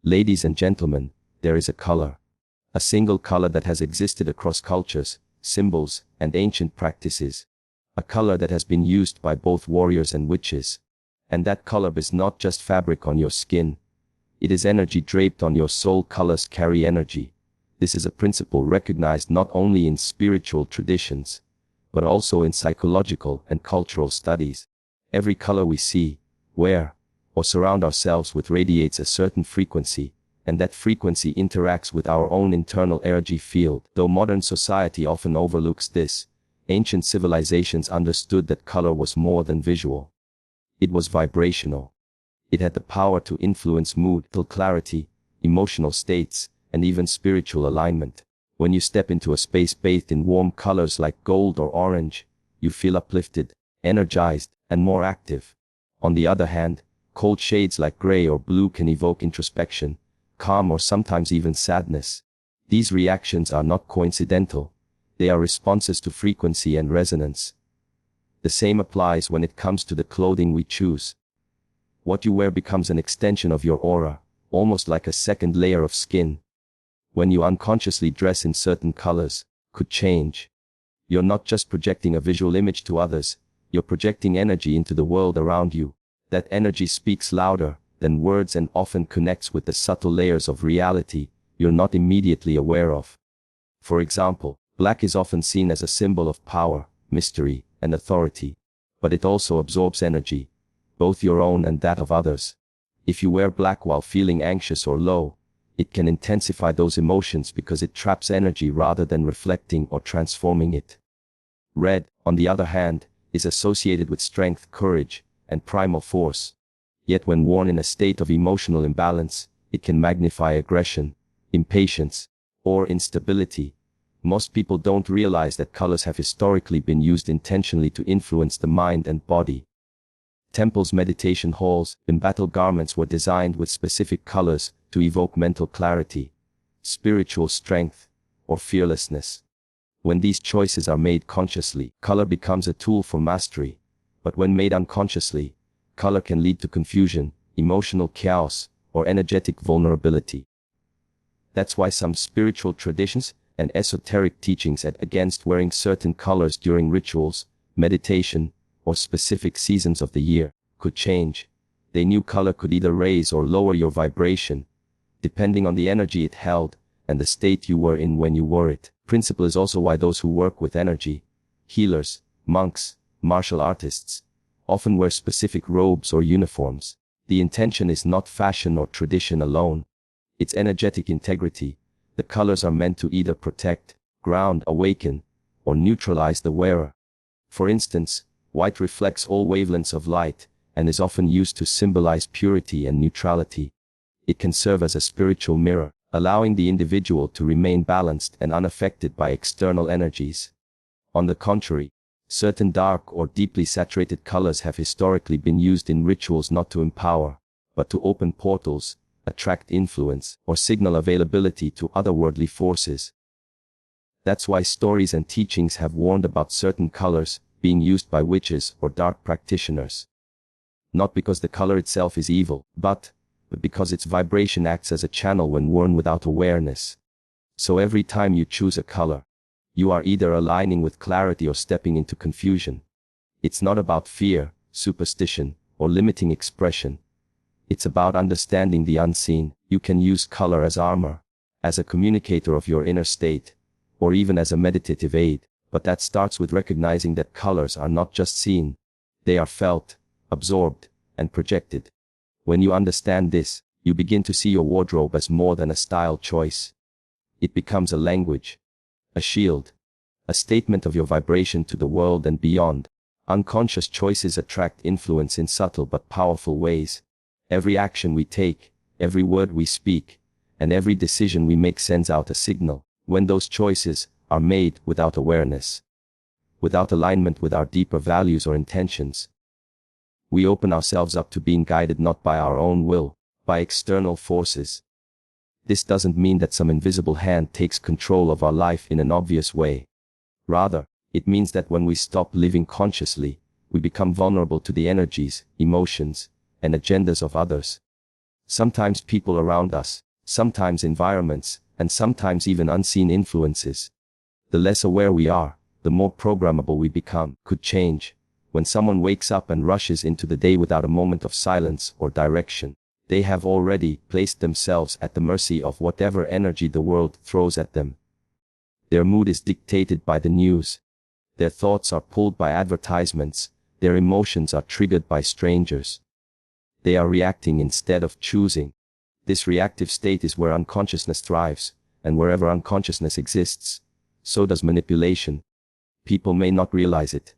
Ladies and gentlemen, there is a color. A single color that has existed across cultures, symbols, and ancient practices. A color that has been used by both warriors and witches. And that color is not just fabric on your skin. It is energy draped on your soul. Colors carry energy. This is a principle recognized not only in spiritual traditions, but also in psychological and cultural studies. Every color we see, wear, or surround ourselves with radiates a certain frequency, and that frequency interacts with our own internal energy field. Though modern society often overlooks this, ancient civilizations understood that color was more than visual. It was vibrational. It had the power to influence mood, clarity, emotional states, and even spiritual alignment. When you step into a space bathed in warm colors like gold or orange, you feel uplifted, energized, and more active. On the other hand, cold shades like gray or blue can evoke introspection, calm, or sometimes even sadness. These reactions are not coincidental. They are responses to frequency and resonance. The same applies when it comes to the clothing we choose. What you wear becomes an extension of your aura, almost like a second layer of skin. When you unconsciously dress in certain colors, could change. You're not just projecting a visual image to others, you're projecting energy into the world around you. That energy speaks louder than words and often connects with the subtle layers of reality you're not immediately aware of. For example, black is often seen as a symbol of power, mystery, and authority. But it also absorbs energy, both your own and that of others. If you wear black while feeling anxious or low, it can intensify those emotions because it traps energy rather than reflecting or transforming it. Red, on the other hand, is associated with strength, courage, and primal force. Yet when worn in a state of emotional imbalance, it can magnify aggression, impatience, or instability. Most people don't realize that colors have historically been used intentionally to influence the mind and body. Temples, meditation halls, and battle garments were designed with specific colors to evoke mental clarity, spiritual strength, or fearlessness. When these choices are made consciously, color becomes a tool for mastery. But when made unconsciously, color can lead to confusion, emotional chaos, or energetic vulnerability. That's why some spiritual traditions and esoteric teachings are against wearing certain colors during rituals, meditation, or specific seasons of the year. Could change. The new color could either raise or lower your vibration, depending on the energy it held and the state you were in when you wore it. Principle is also why those who work with energy, healers, monks, martial artists, often wear specific robes or uniforms. The intention is not fashion or tradition alone. It's energetic integrity. The colors are meant to either protect, ground, awaken, or neutralize the wearer. For instance, white reflects all wavelengths of light and is often used to symbolize purity and neutrality. It can serve as a spiritual mirror, allowing the individual to remain balanced and unaffected by external energies. On the contrary, certain dark or deeply saturated colors have historically been used in rituals not to empower, but to open portals, attract influence, or signal availability to otherworldly forces. That's why stories and teachings have warned about certain colors being used by witches or dark practitioners. Not because the color itself is evil, but because its vibration acts as a channel when worn without awareness. So every time you choose a color, you are either aligning with clarity or stepping into confusion. It's not about fear, superstition, or limiting expression. It's about understanding the unseen. You can use color as armor, as a communicator of your inner state, or even as a meditative aid. But that starts with recognizing that colors are not just seen. They are felt, absorbed, and projected. When you understand this, you begin to see your wardrobe as more than a style choice. It becomes a language, a shield, a statement of your vibration to the world and beyond. Unconscious choices attract influence in subtle but powerful ways. Every action we take, every word we speak, and every decision we make sends out a signal. When those choices are made without awareness, without alignment with our deeper values or intentions, we open ourselves up to being guided not by our own will, by external forces. This doesn't mean that some invisible hand takes control of our life in an obvious way. Rather, it means that when we stop living consciously, we become vulnerable to the energies, emotions, and agendas of others. Sometimes people around us, sometimes environments, and sometimes even unseen influences. The less aware we are, the more programmable we become. Could change. When someone wakes up and rushes into the day without a moment of silence or direction, they have already placed themselves at the mercy of whatever energy the world throws at them. Their mood is dictated by the news. Their thoughts are pulled by advertisements. Their emotions are triggered by strangers. They are reacting instead of choosing. This reactive state is where unconsciousness thrives, and wherever unconsciousness exists, so does manipulation. People may not realize it,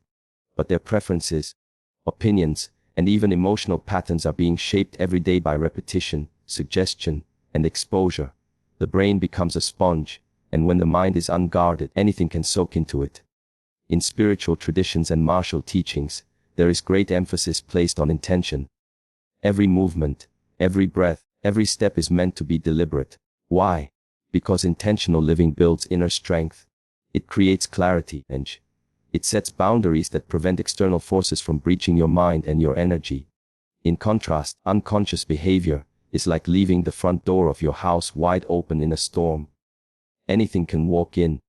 but their preferences, opinions, and even emotional patterns are being shaped every day by repetition, suggestion, and exposure. The brain becomes a sponge, and when the mind is unguarded, anything can soak into it. In spiritual traditions and martial teachings, there is great emphasis placed on intention. Every movement, every breath, every step is meant to be deliberate. Why? Because intentional living builds inner strength. It creates clarity, and it sets boundaries that prevent external forces from breaching your mind and your energy. In contrast, unconscious behavior is like leaving the front door of your house wide open in a storm. Anything can walk in,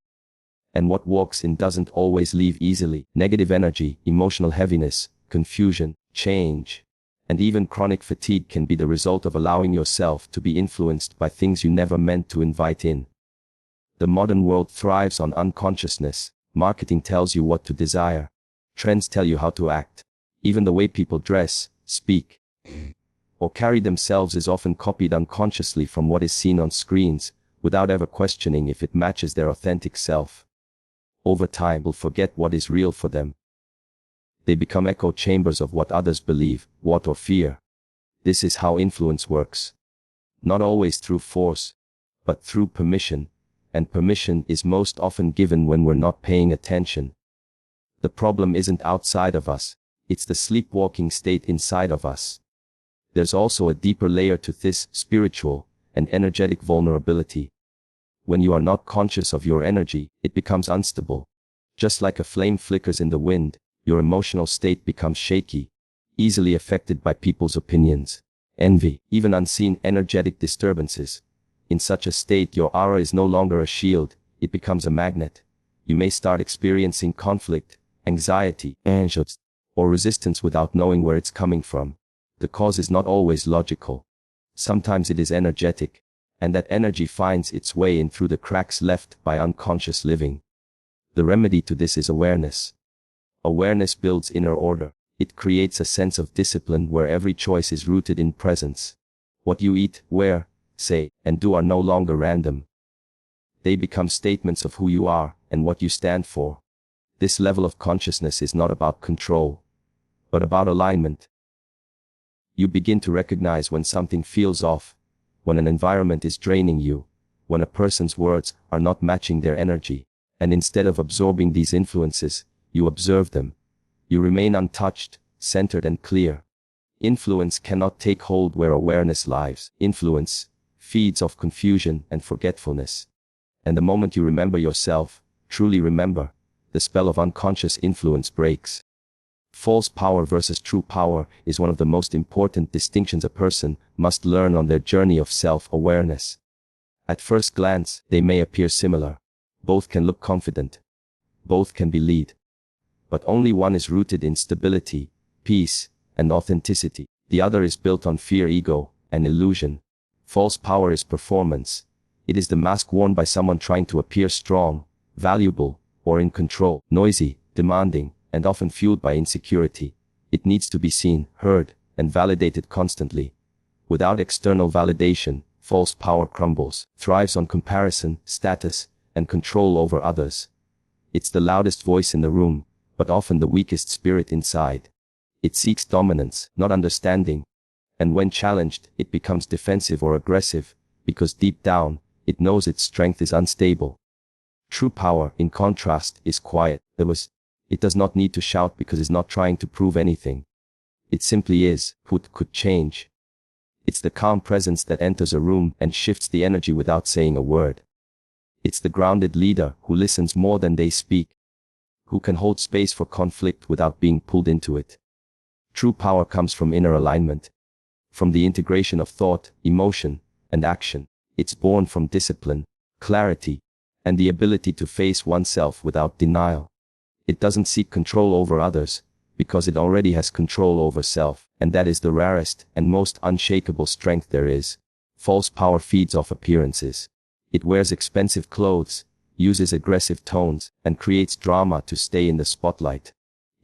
and what walks in doesn't always leave easily. Negative energy, emotional heaviness, confusion, change, and even chronic fatigue can be the result of allowing yourself to be influenced by things you never meant to invite in. The modern world thrives on unconsciousness. Marketing tells you what to desire. Trends tell you how to act. Even the way people dress, speak, or carry themselves is often copied unconsciously from what is seen on screens, without ever questioning if it matches their authentic self. Over time, people forget what is real for them. They become echo chambers of what others believe, want, or fear. This is how influence works. Not always through force, but through permission, and permission is most often given when we're not paying attention. The problem isn't outside of us, it's the sleepwalking state inside of us. There's also a deeper layer to this: spiritual and energetic vulnerability. When you are not conscious of your energy, it becomes unstable. Just like a flame flickers in the wind, your emotional state becomes shaky, easily affected by people's opinions, envy, even unseen energetic disturbances. In such a state, your aura is no longer a shield, it becomes a magnet. You may start experiencing conflict, anxiety, anxiety, or resistance without knowing where it's coming from. The cause is not always logical. Sometimes it is energetic, and that energy finds its way in through the cracks left by unconscious living. The remedy to this is awareness. Awareness builds inner order. It creates a sense of discipline where every choice is rooted in presence. What you eat, wear, say, and do are no longer random. They become statements of who you are and what you stand for. This level of consciousness is not about control, but about alignment. You begin to recognize when something feels off, when an environment is draining you, when a person's words are not matching their energy, and instead of absorbing these influences, you observe them. You remain untouched, centered, and clear. Influence cannot take hold where awareness lives. Influence feeds off confusion and forgetfulness. And the moment you remember yourself, truly remember, the spell of unconscious influence breaks. False power versus true power is one of the most important distinctions a person must learn on their journey of self-awareness. At first glance, they may appear similar. Both can look confident. Both can be lead. But only one is rooted in stability, peace, and authenticity. The other is built on fear, ego, and illusion. False power is performance. It is the mask worn by someone trying to appear strong, valuable, or in control. Noisy, demanding, and often fueled by insecurity. It needs to be seen, heard, and validated constantly. Without external validation, false power crumbles, thrives on comparison, status, and control over others. It's the loudest voice in the room, but often the weakest spirit inside. It seeks dominance, not understanding. And when challenged, it becomes defensive or aggressive, because deep down, it knows its strength is unstable. True power, in contrast, is quiet. It does not need to shout because it's not trying to prove anything. It simply is. Could change. It's the calm presence that enters a room and shifts the energy without saying a word. It's the grounded leader who listens more than they speak, who can hold space for conflict without being pulled into it. True power comes from inner alignment. from the integration of thought, emotion, and action. It's born from discipline, clarity, and the ability to face oneself without denial. It doesn't seek control over others, because it already has control over self, and that is the rarest and most unshakable strength there is. False power feeds off appearances. It wears expensive clothes, uses aggressive tones, and creates drama to stay in the spotlight.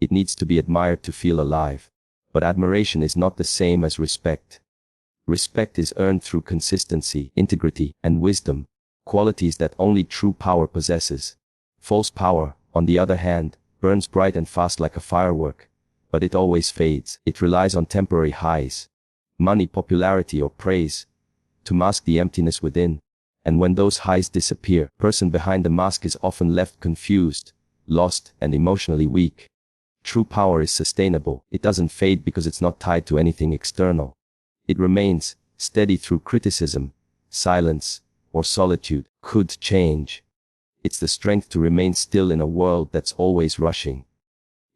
It needs to be admired to feel alive. But admiration is not the same as respect. Respect is earned through consistency, integrity, and wisdom, qualities that only true power possesses. False power, on the other hand, burns bright and fast like a firework, but it always fades. It relies on temporary highs, money, popularity, or praise, to mask the emptiness within. And when those highs disappear, the person behind the mask is often left confused, lost, and emotionally weak. True power is sustainable. It doesn't fade because it's not tied to anything external. It remains steady through criticism, silence, or solitude. Could change. It's the strength to remain still in a world that's always rushing.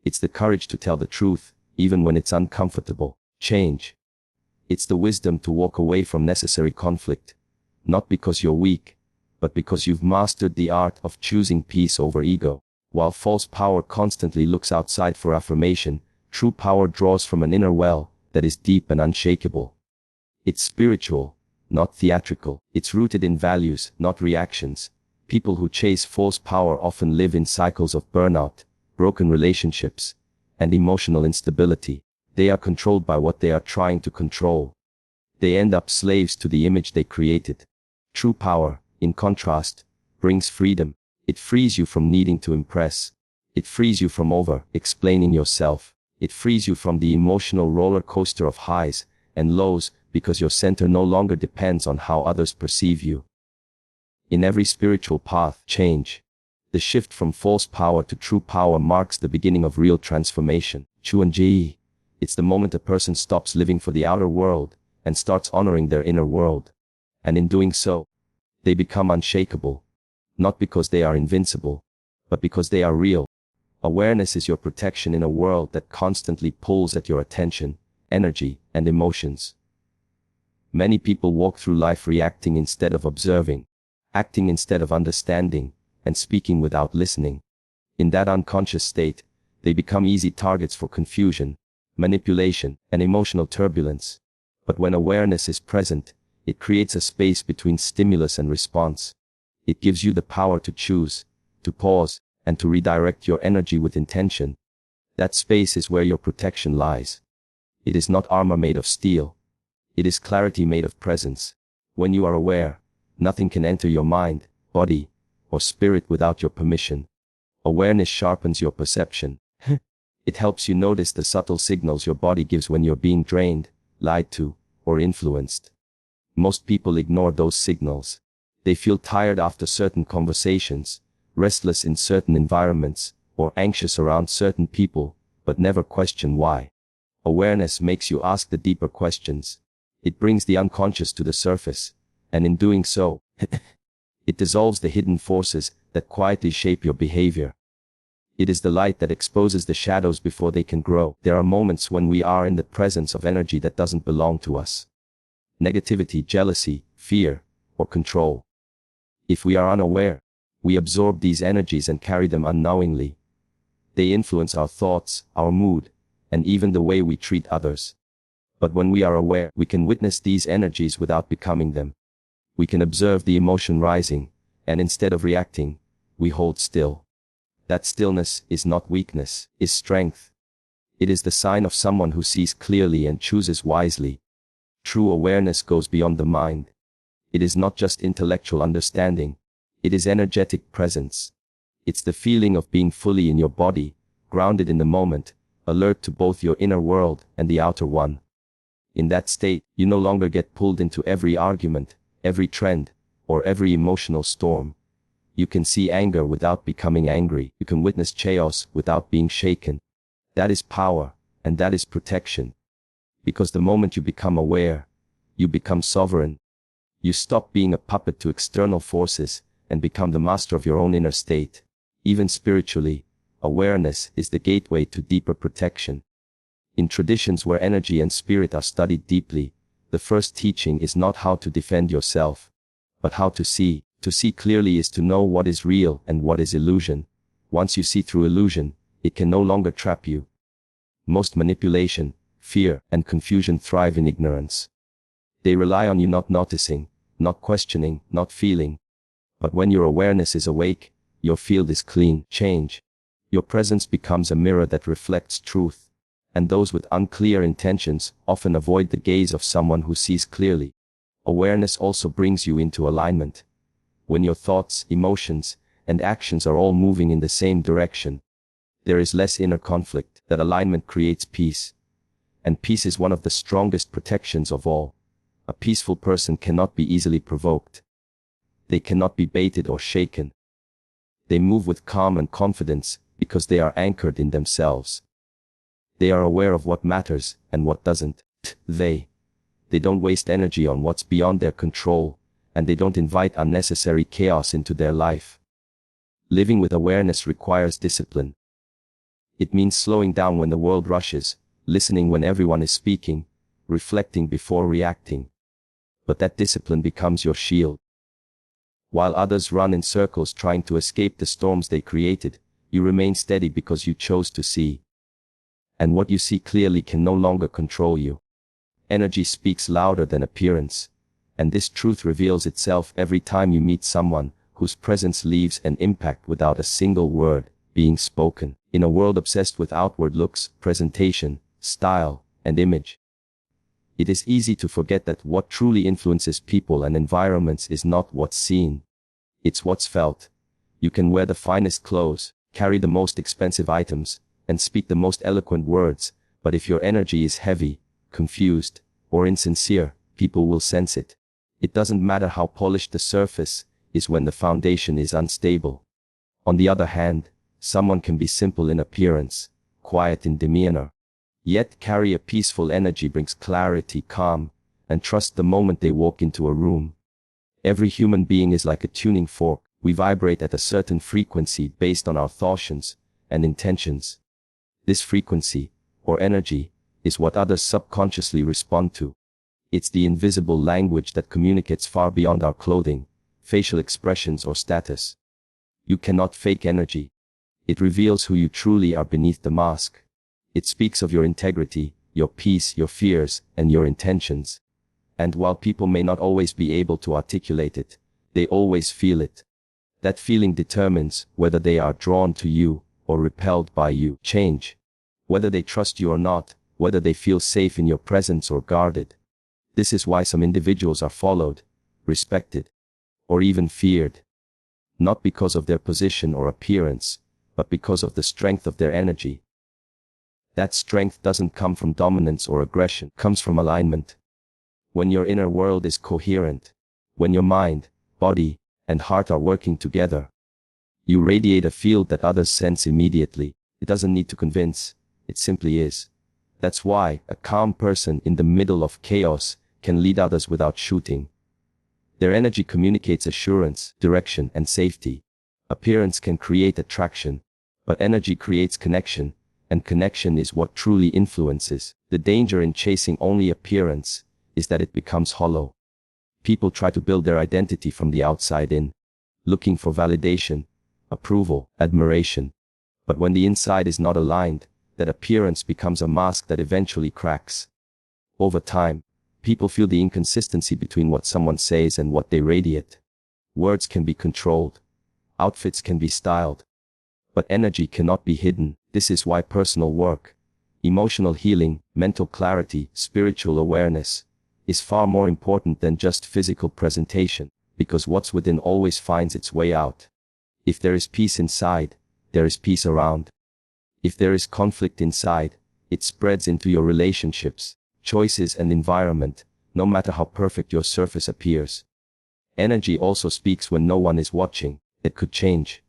It's the courage to tell the truth, even when it's uncomfortable. Change. It's the wisdom to walk away from necessary conflict, not because you're weak, but because you've mastered the art of choosing peace over ego. While false power constantly looks outside for affirmation, true power draws from an inner well that is deep and unshakable. It's spiritual, not theatrical. It's rooted in values, not reactions. People who chase false power often live in cycles of burnout, broken relationships, and emotional instability. They are controlled by what they are trying to control. They end up slaves to the image they created. True power, in contrast, brings freedom. It frees you from needing to impress. It frees you from over-explaining yourself. It frees you from the emotional roller coaster of highs and lows, because your center no longer depends on how others perceive you. In every spiritual path, change. The shift from false power to true power marks the beginning of real transformation. Chuanji. It's the moment a person stops living for the outer world and starts honoring their inner world. And in doing so, they become unshakable. Not because they are invincible, but because they are real. Awareness is your protection in a world that constantly pulls at your attention, energy, and emotions. Many people walk through life reacting instead of observing, acting instead of understanding, and speaking without listening. In that unconscious state, they become easy targets for confusion, manipulation, and emotional turbulence. But when awareness is present, it creates a space between stimulus and response. It gives you the power to choose, to pause, and to redirect your energy with intention. That space is where your protection lies. It is not armor made of steel. It is clarity made of presence. When you are aware, nothing can enter your mind, body, or spirit without your permission. Awareness sharpens your perception. It helps you notice the subtle signals your body gives when you're being drained, lied to, or influenced. Most people ignore those signals. They feel tired after certain conversations, restless in certain environments, or anxious around certain people, but never question why. Awareness makes you ask the deeper questions. It brings the unconscious to the surface, and in doing so, it dissolves the hidden forces that quietly shape your behavior. It is the light that exposes the shadows before they can grow. There are moments when we are in the presence of energy that doesn't belong to us. Negativity, jealousy, fear, or control. If we are unaware, we absorb these energies and carry them unknowingly. They influence our thoughts, our mood, and even the way we treat others. But when we are aware, we can witness these energies without becoming them. We can observe the emotion rising, and instead of reacting, we hold still. That stillness is not weakness, is strength. It is the sign of someone who sees clearly and chooses wisely. True awareness goes beyond the mind. It is not just intellectual understanding. It is energetic presence. It's the feeling of being fully in your body, grounded in the moment, alert to both your inner world and the outer one. In that state, you no longer get pulled into every argument, every trend, or every emotional storm. You can see anger without becoming angry. You can witness chaos without being shaken. That is power, and that is protection. Because the moment you become aware, you become sovereign. You stop being a puppet to external forces and become the master of your own inner state. Even spiritually, awareness is the gateway to deeper protection. In traditions where energy and spirit are studied deeply, The first teaching is not how to defend yourself, but how to see. To see clearly is to know what is real and what is illusion. Once you see through illusion, it can no longer trap you. Most manipulation, fear, and confusion thrive in ignorance. They rely on you not noticing, not questioning, not feeling. But when your awareness is awake, your field is clean. Change. Your presence becomes a mirror that reflects truth. And those with unclear intentions often avoid the gaze of someone who sees clearly. Awareness also brings you into alignment. When your thoughts, emotions, and actions are all moving in the same direction, there is less inner conflict. That alignment creates peace. And peace is one of the strongest protections of all. A peaceful person cannot be easily provoked. They cannot be baited or shaken. They move with calm and confidence because they are anchored in themselves. They are aware of what matters and what doesn't. They don't waste energy on what's beyond their control, and they don't invite unnecessary chaos into their life. Living with awareness requires discipline. It means slowing down when the world rushes, listening when everyone is speaking, reflecting before reacting. But that discipline becomes your shield. While others run in circles trying to escape the storms they created, you remain steady because you chose to see. And what you see clearly can no longer control you. Energy speaks louder than appearance. And this truth reveals itself every time you meet someone whose presence leaves an impact without a single word being spoken. In a world obsessed with outward looks, presentation, style, and image, it is easy to forget that what truly influences people and environments is not what's seen. It's what's felt. You can wear the finest clothes, carry the most expensive items, and speak the most eloquent words, but if your energy is heavy, confused, or insincere, people will sense it. It doesn't matter how polished the surface is when the foundation is unstable. On the other hand, someone can be simple in appearance, quiet in demeanor, yet carry a peaceful energy, brings clarity, calm, and trust the moment they walk into a room. Every human being is like a tuning fork. We vibrate at a certain frequency based on our thoughts and intentions. This frequency, or energy, is what others subconsciously respond to. It's the invisible language that communicates far beyond our clothing, facial expressions, or status. You cannot fake energy. It reveals who you truly are beneath the mask. It speaks of your integrity, your peace, your fears, and your intentions. And while people may not always be able to articulate it, they always feel it. That feeling determines whether they are drawn to you or repelled by you. Change. Whether they trust you or not, whether they feel safe in your presence or guarded. This is why some individuals are followed, respected, or even feared. Not because of their position or appearance, but because of the strength of their energy. That strength doesn't come from dominance or aggression, it comes from alignment. When your inner world is coherent, when your mind, body, and heart are working together, you radiate a field that others sense immediately. It doesn't need to convince, it simply is. That's why a calm person in the middle of chaos can lead others without shooting. Their energy communicates assurance, direction, and safety. Appearance can create attraction, but energy creates connection, and connection is what truly influences. The danger in chasing only appearance is that it becomes hollow. People try to build their identity from the outside in, looking for validation, approval, admiration. But when the inside is not aligned, that appearance becomes a mask that eventually cracks. Over time, people feel the inconsistency between what someone says and what they radiate. Words can be controlled. Outfits can be styled. But energy cannot be hidden. This is why personal work, emotional healing, mental clarity, spiritual awareness, is far more important than just physical presentation, because what's within always finds its way out. If there is peace inside, there is peace around. If there is conflict inside, it spreads into your relationships, choices, and environment, no matter how perfect your surface appears. Energy also speaks when no one is watching. It could change.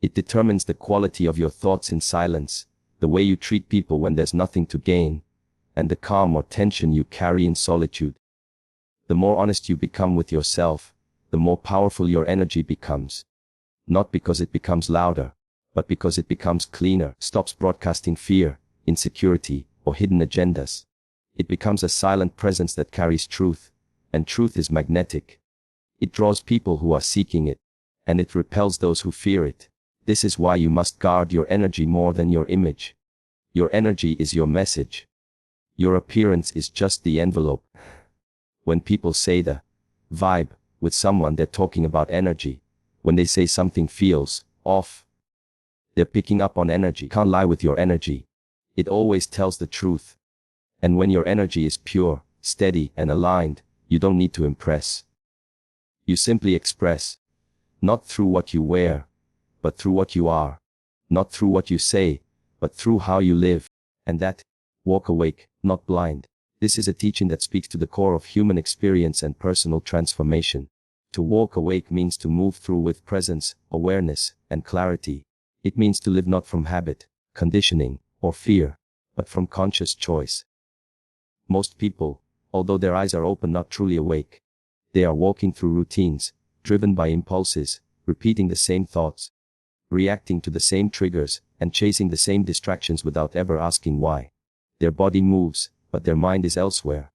It determines the quality of your thoughts in silence, the way you treat people when there's nothing to gain, and the calm or tension you carry in solitude. The more honest you become with yourself, the more powerful your energy becomes. Not because it becomes louder, but because it becomes cleaner, stops broadcasting fear, insecurity, or hidden agendas. It becomes a silent presence that carries truth, and truth is magnetic. It draws people who are seeking it, and it repels those who fear it. This is why you must guard your energy more than your image. Your energy is your message. Your appearance is just the envelope. When people say the vibe with someone, they're talking about energy. When they say something feels off, they're picking up on energy. Can't lie with your energy. It always tells the truth. And when your energy is pure, steady, and aligned, you don't need to impress. You simply express. Not through what you wear, but through what you are. Not through what you say, but through how you live. And that, walk awake, not blind. This is a teaching that speaks to the core of human experience and personal transformation. To walk awake means to move through with presence, awareness, and clarity. It means to live not from habit, conditioning, or fear, but from conscious choice. Most people, although their eyes are open, not truly awake. They are walking through routines, driven by impulses, repeating the same thoughts, reacting to the same triggers, and chasing the same distractions without ever asking why. Their body moves, but their mind is elsewhere.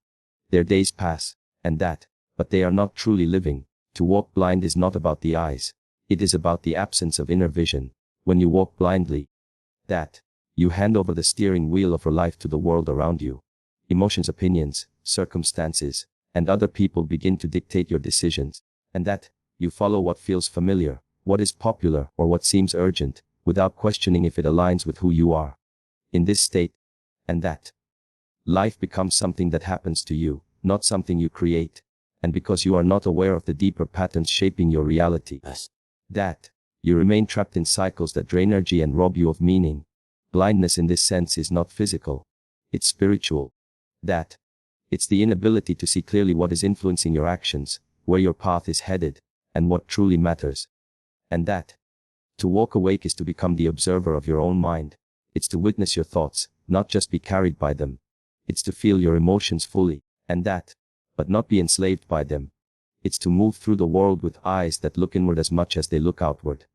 Their days pass, but they are not truly living. To walk blind is not about the eyes. It is about the absence of inner vision. When you walk blindly, you hand over the steering wheel of your life to the world around you. Emotions, opinions, circumstances, and other people begin to dictate your decisions, and you follow what feels familiar, what is popular, or what seems urgent, without questioning if it aligns with who you are. In this state, life becomes something that happens to you, not something you create. And because you are not aware of the deeper patterns shaping your reality, you remain trapped in cycles that drain energy and rob you of meaning. Blindness in this sense is not physical. It's spiritual. It's the inability to see clearly what is influencing your actions, where your path is headed, and what truly matters. And to walk awake is to become the observer of your own mind. It's to witness your thoughts, not just be carried by them. It's to feel your emotions fully, but not be enslaved by them. It's to move through the world with eyes that look inward as much as they look outward.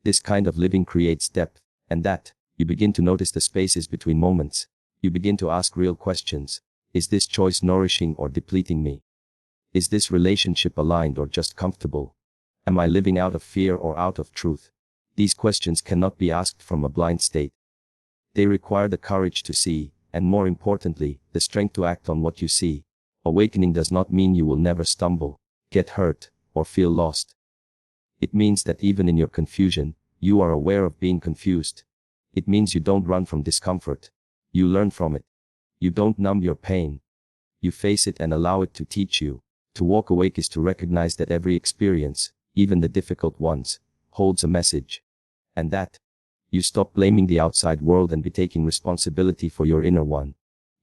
This kind of living creates depth, and you begin to notice the spaces between moments. You begin to ask real questions. Is this choice nourishing or depleting me? Is this relationship aligned or just comfortable? Am I living out of fear or out of truth? These questions cannot be asked from a blind state. They require the courage to see, and more importantly, the strength to act on what you see. Awakening does not mean you will never stumble, get hurt, or feel lost. It means that even in your confusion, you are aware of being confused. It means you don't run from discomfort. You learn from it. You don't numb your pain. You face it and allow it to teach you. To walk awake is to recognize that every experience, even the difficult ones, holds a message. And you stop blaming the outside world and be taking responsibility for your inner one.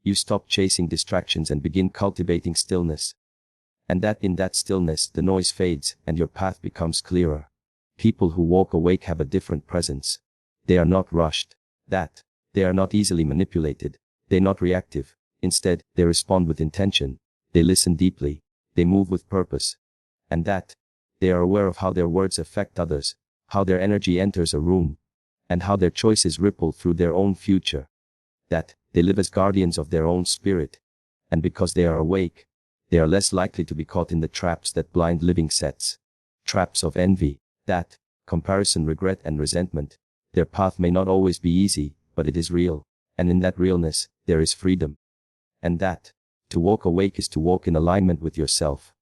You stop chasing distractions and begin cultivating stillness. And in that stillness, the noise fades and your path becomes clearer. People who walk awake have a different presence. They are not rushed. They are not easily manipulated. They're not reactive. Instead, they respond with intention. They listen deeply. They move with purpose. And they are aware of how their words affect others, how their energy enters a room, and how their choices ripple through their own future. They live as guardians of their own spirit. And because they are awake, they are less likely to be caught in the traps that blind living sets. Traps of envy, comparison, regret, and resentment. Their path may not always be easy, but it is real. And in that realness, there is freedom. And to walk awake is to walk in alignment with yourself.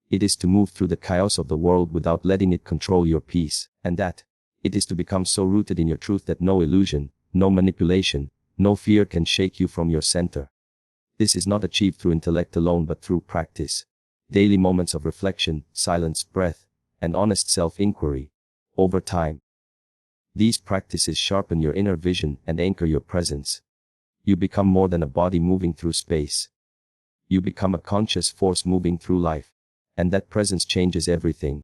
It is to move through the chaos of the world without letting it control your peace. And it is to become so rooted in your truth that no illusion, no manipulation, no fear can shake you from your center. This is not achieved through intellect alone but through practice. Daily moments of reflection, silence, breath, and honest self-inquiry. Over time, these practices sharpen your inner vision and anchor your presence. You become more than a body moving through space. You become a conscious force moving through life. And that presence changes everything.